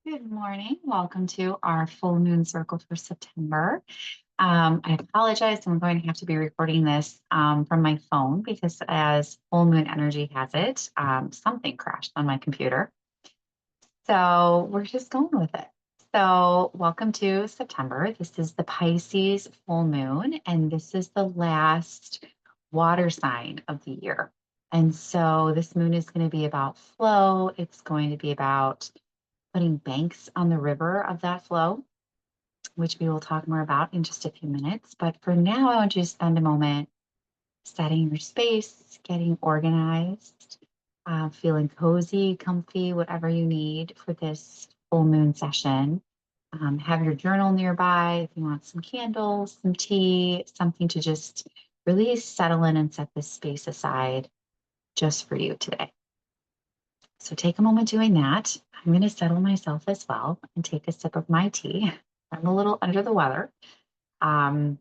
Good morning. Welcome to our full moon circle for September. I apologize. I'm going to have to be recording this from my phone because, as full moon energy has it, something crashed on my computer. So we're just going with it. So, welcome to September. This is the Pisces full moon, and this is the last water sign of the year. And so, this moon is going to be about flow, it's going to be about putting banks on the river of that flow, which we will talk more about in just a few minutes. But for now, I want you to spend a moment setting your space, getting organized, feeling cozy, comfy, whatever you need for this full moon session. Have your journal nearby if you want some candles, some tea, something to just really settle in and set this space aside just for you today. So take a moment doing that. I'm going to settle myself as well and take a sip of my tea. I'm a little under the weather, and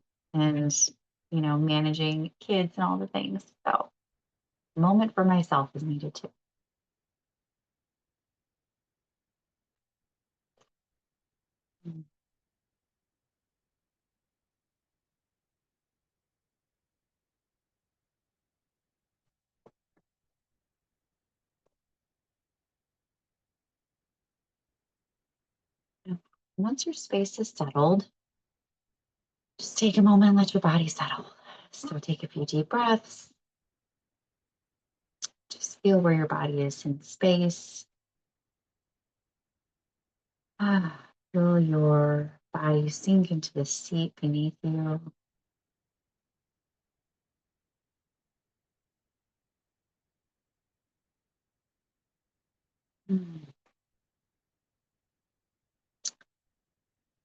managing kids and all the things. So a moment for myself is needed too. Mm. Once your space is settled, just take a moment and let your body settle. So take a few deep breaths. Just feel where your body is in space. Feel your body sink into the seat beneath you. Mm.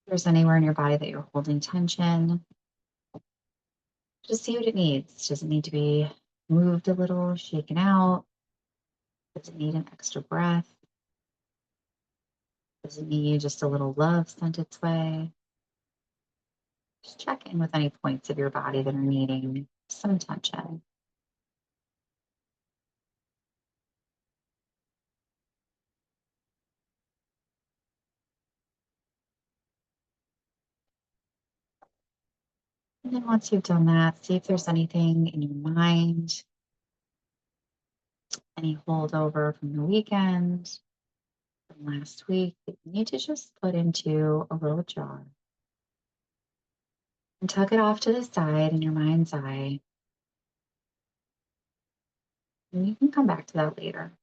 If there's anywhere in your body that you're holding tension, just see what it needs. Does it need to be moved a little, shaken out? Does it need an extra breath? Does it need just a little love sent its way? Just check in with any points of your body that are needing some attention. And then once you've done that, see if there's anything in your mind, any holdover from the weekend, from last week that you need to just put into a little jar and tuck it off to the side in your mind's eye. And you can come back to that later.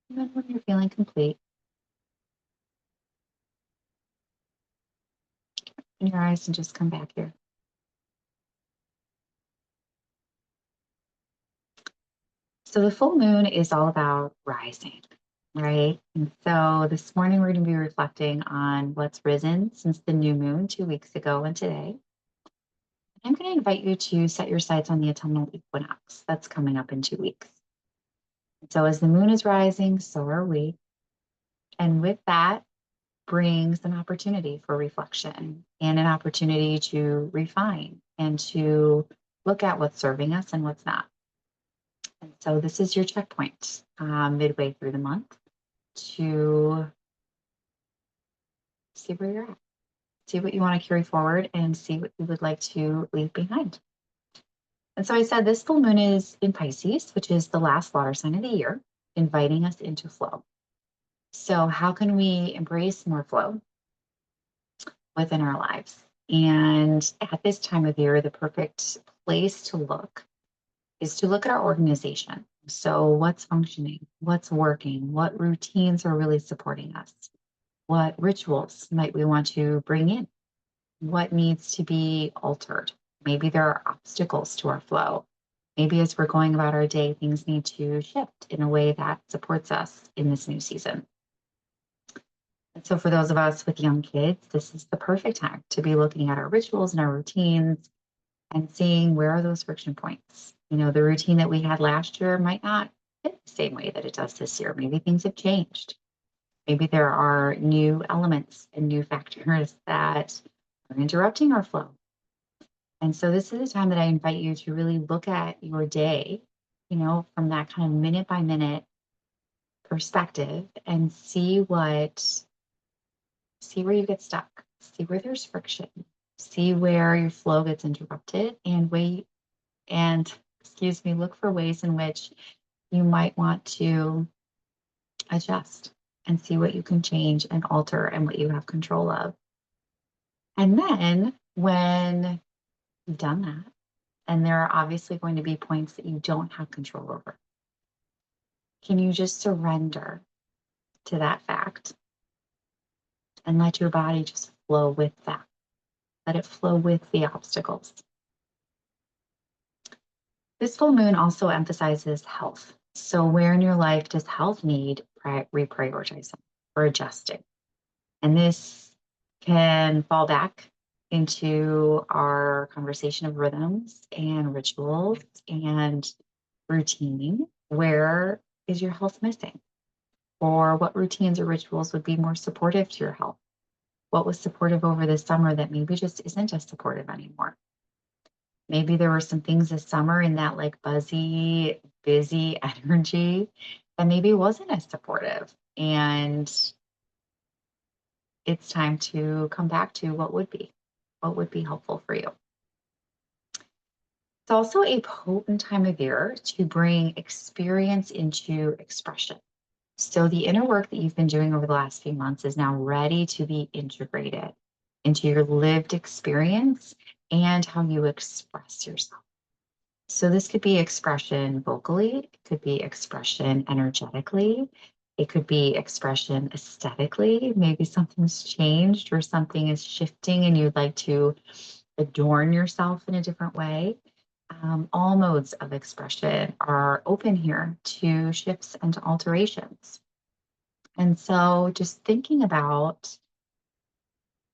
And then when you're feeling complete, open your eyes and just come back here. So the full moon is all about rising, right? And so this morning we're going to be reflecting on what's risen since the new moon 2 weeks ago and today. I'm going to invite you to set your sights on the autumnal equinox that's coming up in 2 weeks. So as the moon is rising, so are we. And with that brings an opportunity for reflection and an opportunity to refine and to look at what's serving us and what's not. And so this is your checkpoint midway through the month to see where you're at, see what you want to carry forward, and see what you would like to leave behind. And so I said this full moon is in Pisces, which is the last water sign of the year, inviting us into flow. So, how can we embrace more flow within our lives? And at this time of year, the perfect place to look is to look at our organization. So, what's functioning? What's working? What routines are really supporting us? What rituals might we want to bring in? What needs to be altered? Maybe there are obstacles to our flow. Maybe as we're going about our day, things need to shift in a way that supports us in this new season. And so, for those of us with young kids, this is the perfect time to be looking at our rituals and our routines and seeing where are those friction points. The routine that we had last year might not fit the same way that it does this year. Maybe things have changed. Maybe there are new elements and new factors that are interrupting our flow. And so this is a time that I invite you to really look at your day, from that kind of minute by minute perspective and see where you get stuck, see where there's friction, see where your flow gets interrupted, and excuse me, look for ways in which you might want to adjust and see what you can change and alter and what you have control of. And then when you've done that, and there are obviously going to be points that you don't have control over, can you just surrender to that fact and let your body just flow with that? Let it flow with the obstacles. This full moon also emphasizes health. So where in your life does health need reprioritizing or adjusting? And this can fall back into our conversation of rhythms and rituals and routine. Where is your health missing? Or what routines or rituals would be more supportive to your health? What was supportive over the summer that maybe just isn't as supportive anymore? Maybe there were some things this summer in that like buzzy, busy energy that maybe wasn't as supportive. And it's time to come back to what would be helpful for you. It's also a potent time of year to bring experience into expression. So the inner work that you've been doing over the last few months is now ready to be integrated into your lived experience and how you express yourself. So this could be expression vocally, it could be expression energetically, it could be expression aesthetically. Maybe something's changed or something is shifting and you'd like to adorn yourself in a different way. All modes of expression are open here to shifts and to alterations. And so just thinking about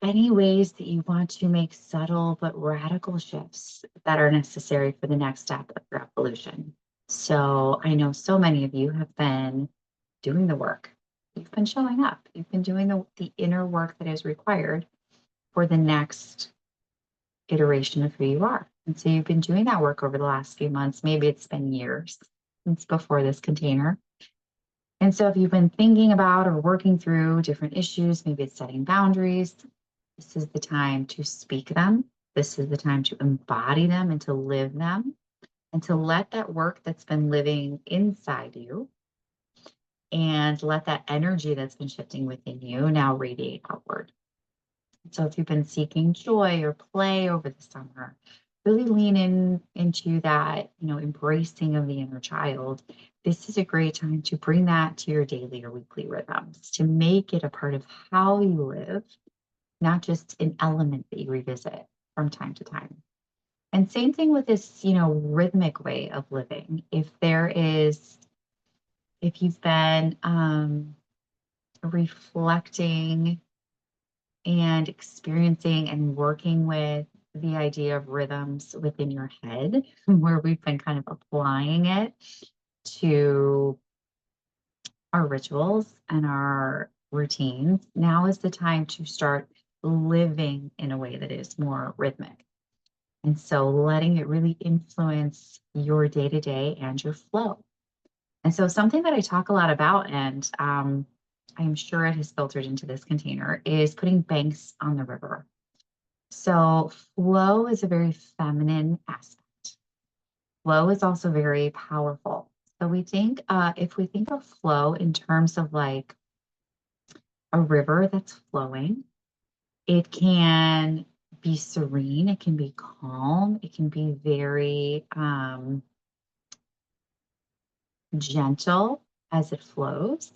any ways that you want to make subtle but radical shifts that are necessary for the next step of your evolution. So I know so many of you have been doing the work. You've been showing up. You've been doing the inner work that is required for the next iteration of who you are. And so you've been doing that work over the last few months. Maybe it's been years since before this container. And so if you've been thinking about or working through different issues, maybe it's setting boundaries, this is the time to speak them. This is the time to embody them and to live them and to let that work that's been living inside you and let that energy that's been shifting within you now radiate outward. So if you've been seeking joy or play over the summer, really lean into that, embracing of the inner child. This is a great time to bring that to your daily or weekly rhythms, to make it a part of how you live, not just an element that you revisit from time to time. And same thing with this, rhythmic way of living. If you've been reflecting and experiencing and working with the idea of rhythms within your head, where we've been kind of applying it to our rituals and our routines, now is the time to start living in a way that is more rhythmic. And so letting it really influence your day to day and your flow. And so something that I talk a lot about, and I'm sure it has filtered into this container, is putting banks on the river. So flow is a very feminine aspect. Flow is also very powerful. So if we think of flow in terms of like a river that's flowing, it can be serene, it can be calm, it can be very gentle as it flows.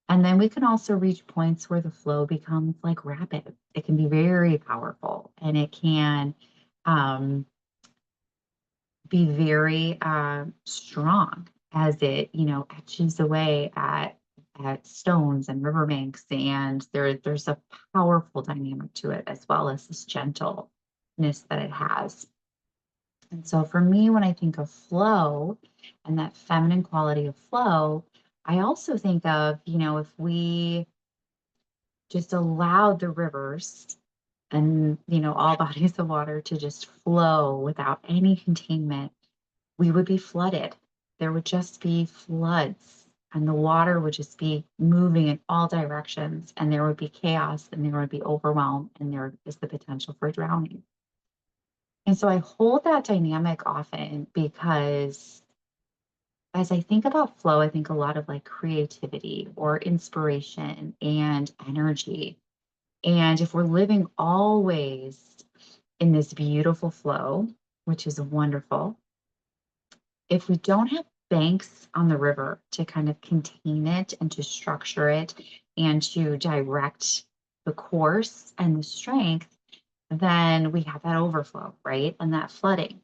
And then we can also reach points where the flow becomes like rapid. It can be very powerful and it can be very strong as it, etches away at stones and riverbanks. And there's a powerful dynamic to it as well as this gentleness that it has. And so for me, when I think of flow and that feminine quality of flow, I also think of, if we just allowed the rivers and, all bodies of water to just flow without any containment, we would be flooded. There would just be floods, and the water would just be moving in all directions, and there would be chaos, and there would be overwhelm, and there is the potential for drowning. And so I hold that dynamic often because as I think about flow, I think a lot of like creativity or inspiration and energy. And if we're living always in this beautiful flow, which is wonderful, if we don't have banks on the river to kind of contain it and to structure it and to direct the course and the strength, then we have that overflow, right? And that flooding.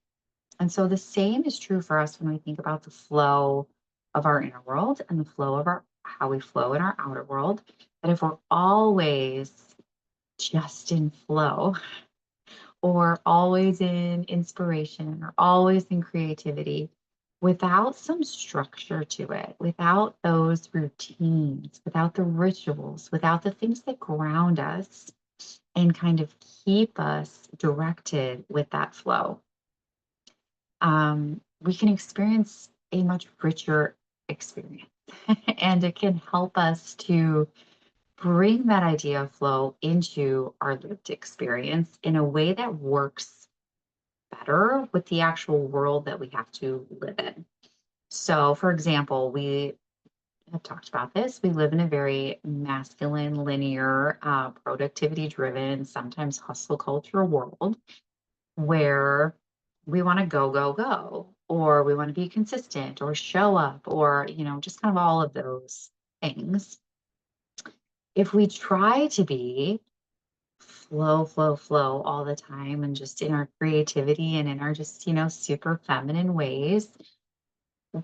And so the same is true for us when we think about the flow of our inner world and the flow of our how we flow in our outer world. That if we're always just in flow or always in inspiration or always in creativity without some structure to it, without those routines, without the rituals, without the things that ground us and kind of keep us directed with that flow, we can experience a much richer experience. And it can help us to bring that idea of flow into our lived experience in a way that works better with the actual world that we have to live in. So, for example, we have talked about this. We live in a very masculine, linear, productivity driven, sometimes hustle culture world where we want to go, go, go, or we want to be consistent or show up, or, just kind of all of those things. If we try to be flow, flow, flow all the time and just in our creativity and in our just, super feminine ways,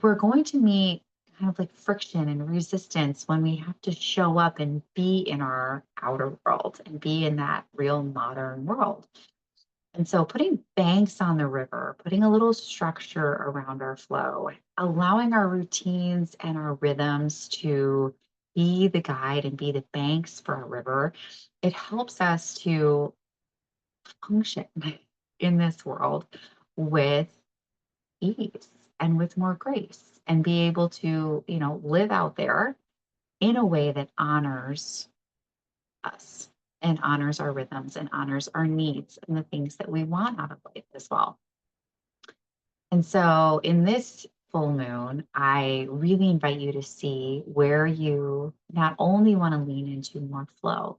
we're going to meet kind of like friction and resistance when we have to show up and be in our outer world and be in that real modern world. And so putting banks on the river, putting a little structure around our flow, allowing our routines and our rhythms to be the guide and be the banks for our river, it helps us to function in this world with ease and with more grace and be able to, live out there in a way that honors us and honors our rhythms and honors our needs and the things that we want out of life as well. And so in this full moon, I really invite you to see where you not only want to lean into more flow,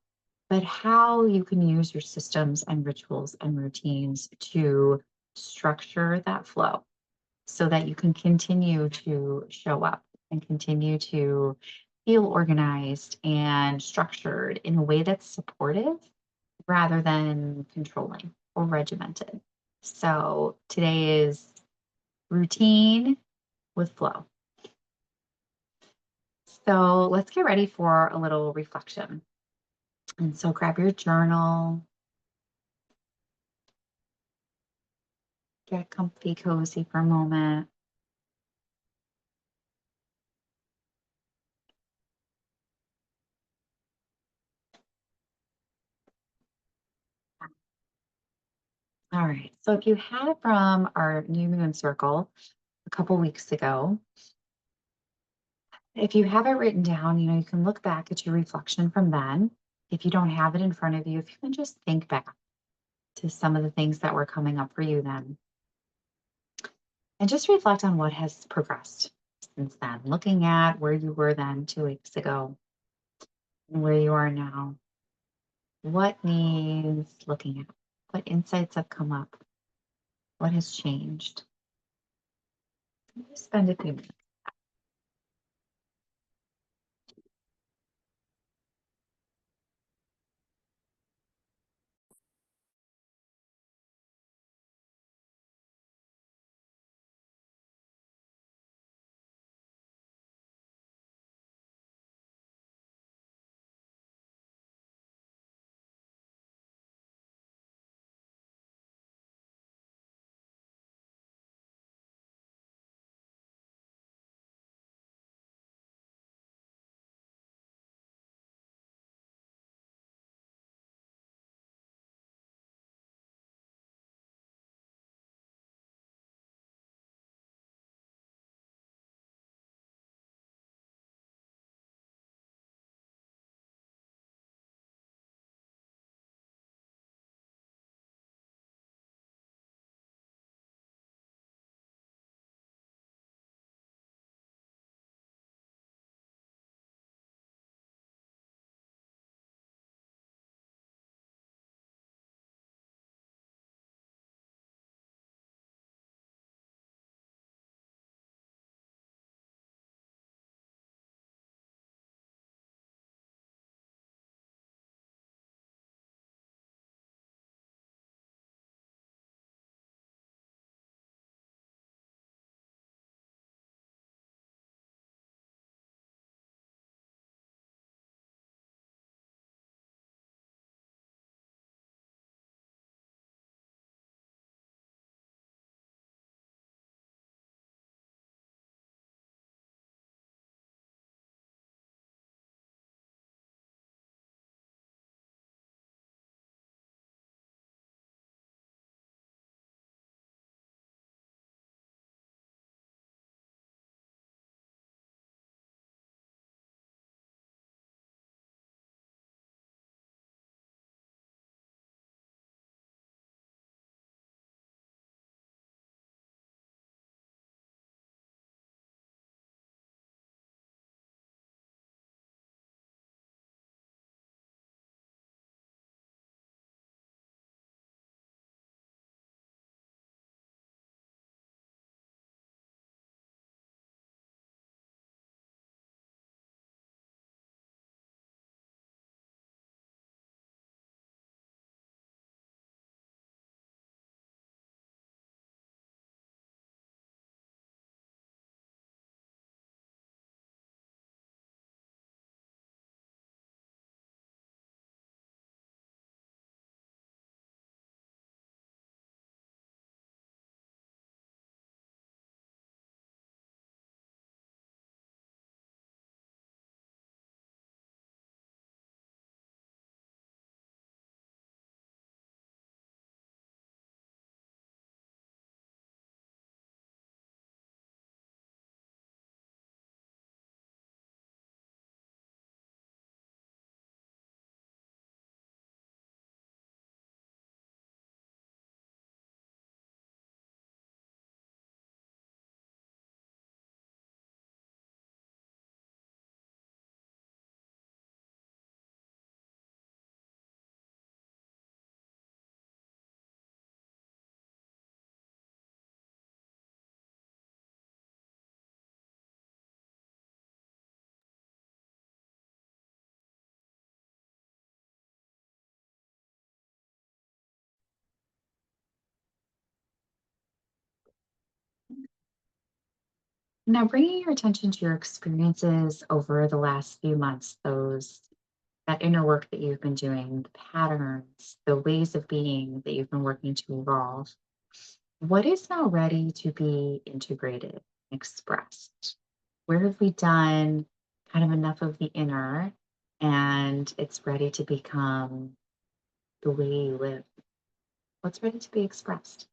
but how you can use your systems and rituals and routines to structure that flow so that you can continue to show up and continue to feel organized and structured in a way that's supportive rather than controlling or regimented. So today is routine with flow. So let's get ready for a little reflection. And so grab your journal, get comfy, cozy for a moment. All right. So if you had from our new moon circle a couple weeks ago, if you have it written down, you can look back at your reflection from then. If you don't have it in front of you, if you can just think back to some of the things that were coming up for you then. And just reflect on what has progressed since then, looking at where you were then 2 weeks ago and where you are now. What needs looking at? What insights have come up? What has changed? Just spend a few minutes. Now, bringing your attention to your experiences over the last few months, that inner work that you've been doing, the patterns, the ways of being that you've been working to evolve, what is now ready to be integrated, expressed? Where have we done kind of enough of the inner and it's ready to become the way you live? What's ready to be expressed?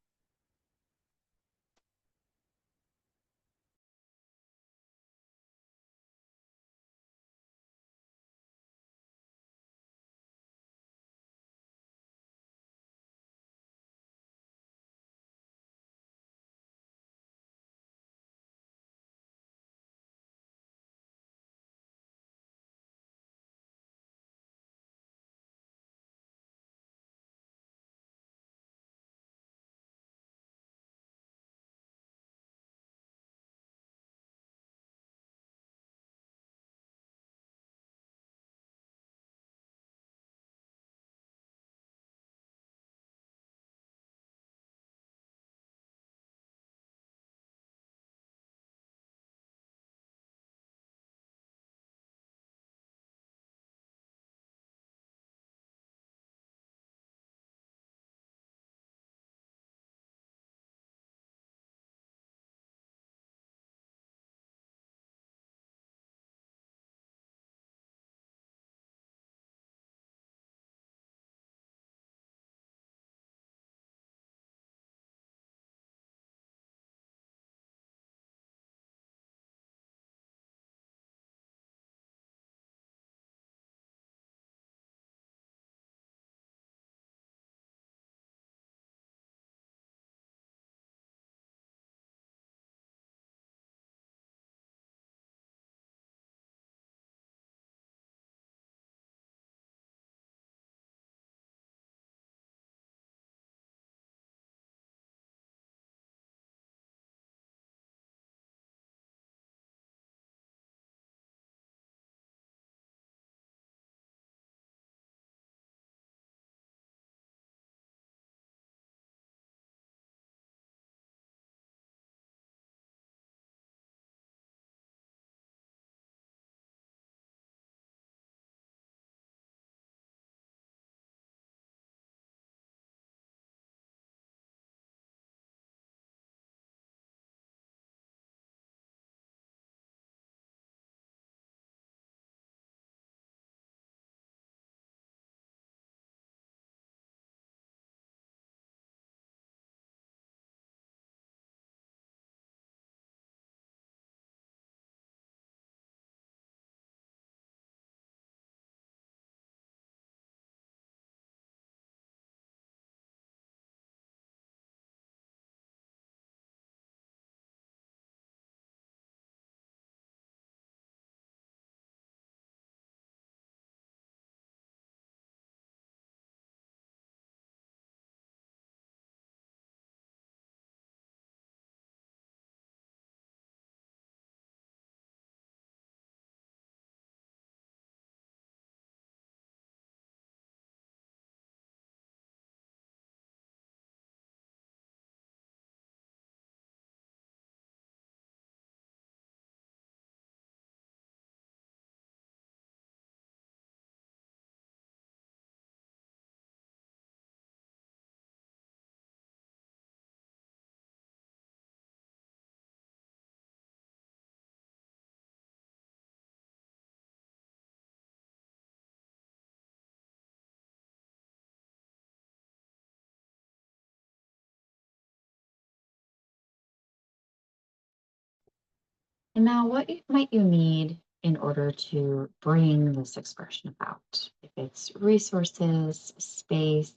And now, might you need in order to bring this expression about? If it's resources, space,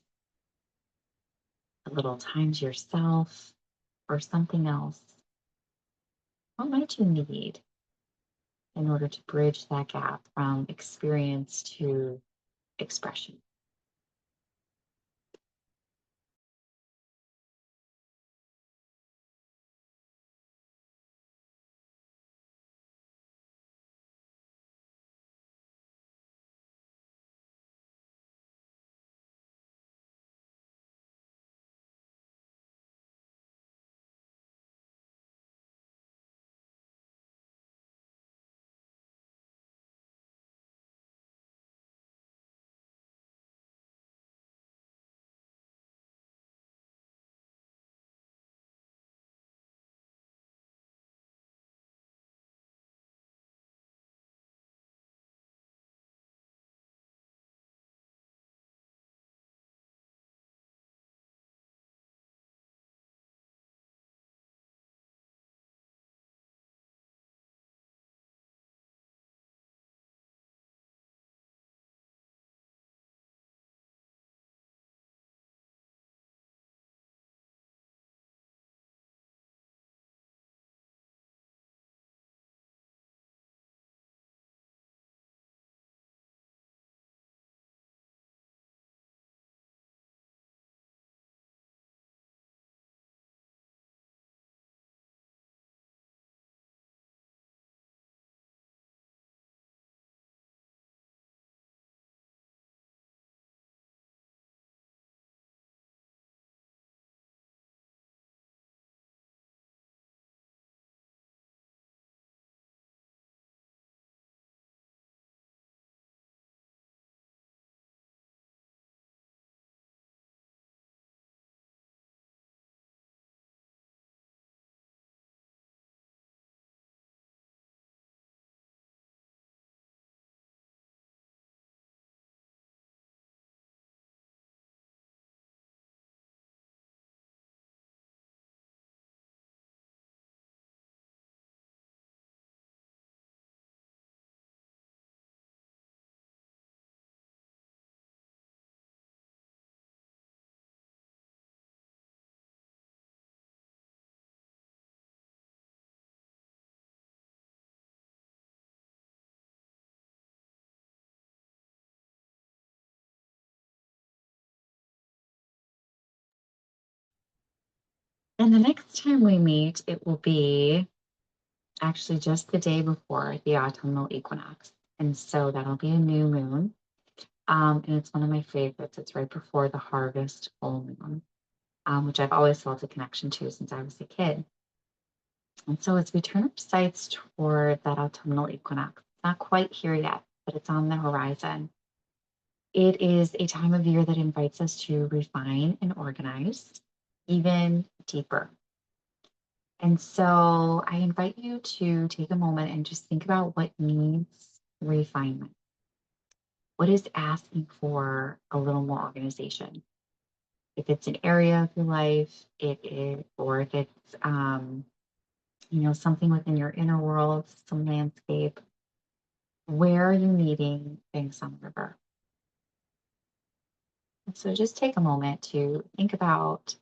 a little time to yourself, or something else, what might you need in order to bridge that gap from experience to expression? And the next time we meet, it will be actually just the day before the autumnal equinox. And so that'll be a new moon. And it's one of my favorites. It's right before the harvest full moon, which I've always felt a connection to since I was a kid. And so as we turn our sights toward that autumnal equinox, it's not quite here yet, but it's on the horizon. It is a time of year that invites us to refine and organize even deeper. And so I invite you to take a moment and just think about what needs refinement. What is asking for a little more organization? If it's an area of your life, it is, or if it's, something within your inner world, some landscape, where are you needing things on the river? And so just take a moment to think about,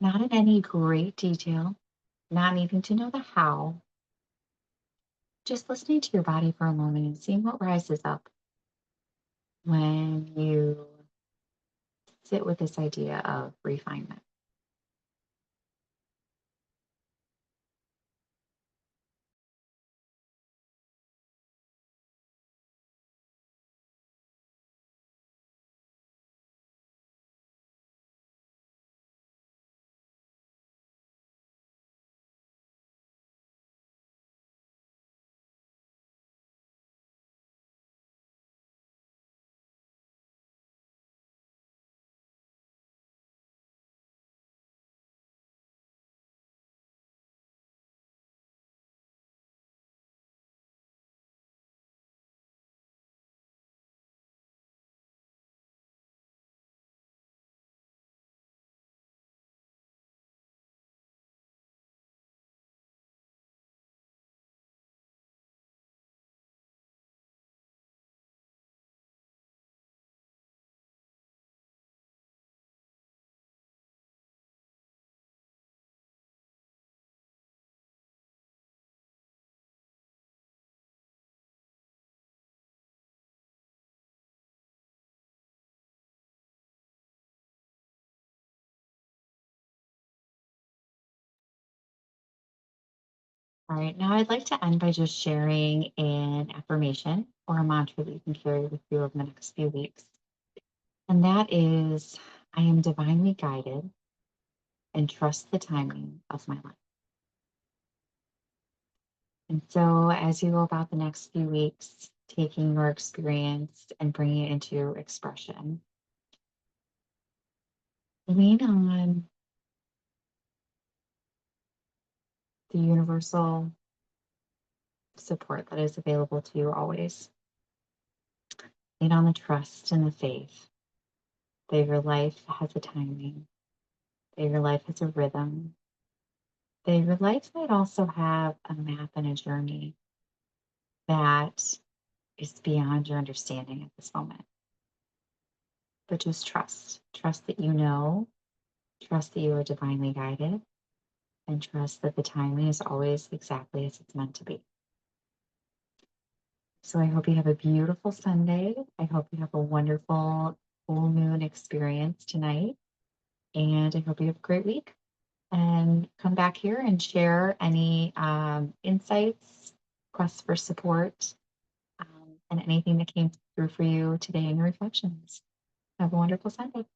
not in any great detail, not needing to know the how, just listening to your body for a moment and seeing what rises up when you sit with this idea of refinement. All right, now I'd like to end by just sharing an affirmation or a mantra that you can carry with you over the next few weeks. And that is, I am divinely guided and trust the timing of my life. And so, as you go about the next few weeks, taking your experience and bringing it into expression, lean on the universal support that is available to you always. Lean on the trust and the faith that your life has a timing, that your life has a rhythm, that your life might also have a map and a journey that is beyond your understanding at this moment. But just trust. Trust that you know, trust that you are divinely guided, and trust that the timing is always exactly as it's meant to be. So I hope you have a beautiful Sunday. I hope you have a wonderful full moon experience tonight. And I hope you have a great week. And come back here and share any insights, requests for support, and anything that came through for you today in your reflections. Have a wonderful Sunday.